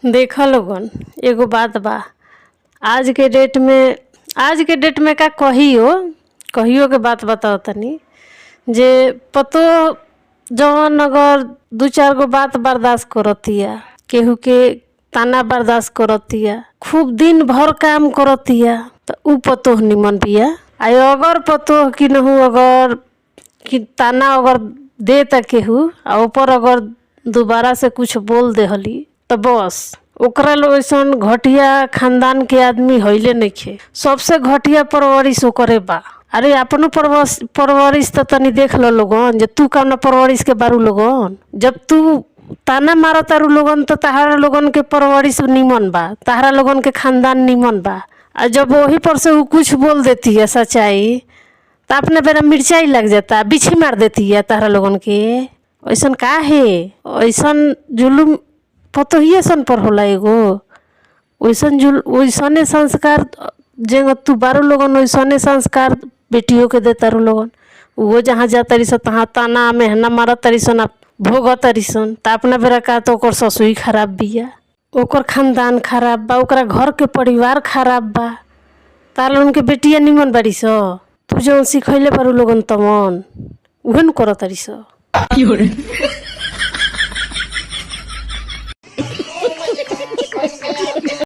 देखा लोगन, एगो बात बा। आज के डेट में का कहियो के बात बताओ तनी। जे पतो जवन अगर दू चार गो बात बर्दाश्त करतिया, केहू के ताना बर्दाश्त करतिया, खूब दिन भर काम करतिया, तो ऊ पतो निमन बिया। आई अगर पतो कि नहू अगर कि ताना अगर दे त केहू आ ऊपर अगर दोबारा से कुछ बोल देहली तो बस ओकरा लो ऐसन घटिया खानदान के आदमी हइले नइखे। सबसे घटिया परवरिश ओकरे बा। अरे अपनो परवरिश तो तनी देख लो लोगन, जे तू कौना परवरिश के बारू लोगन। जब तू ताना मारा तारू लोगन तो तहारा लोगन के परवरिश निमन बा, तहारा लोगन के खानदान निमन बा। आ जब वही पर से ऊ कुछ बोल देती है सच्चाई, तो अपने बेरा मिर्चाई लग जाता, बिछी मार देती है तहरा लोगन के। ऐसन का है? ऐसन जुलुम पतोहिए सन पर होला एगो। वैसने संस्कार जेंग तू बारू लोगन, वैसने संस्कार बेटियों के दे तारू लोगन। वो जहाँ जा तरी सन तहाँ ताना मेहना मारा तरी सन, भोग तरी सन। त अपना बेरा का तो ओकर ससुई खराब बिया, ओकर खानदान खराब बा, ओकरा घर के परिवार खराब बा। तार लोगन के बेटिया निमन बाड़ी स, तू जौन सिखैले बारू लोगन तमन उहे न करतारी स।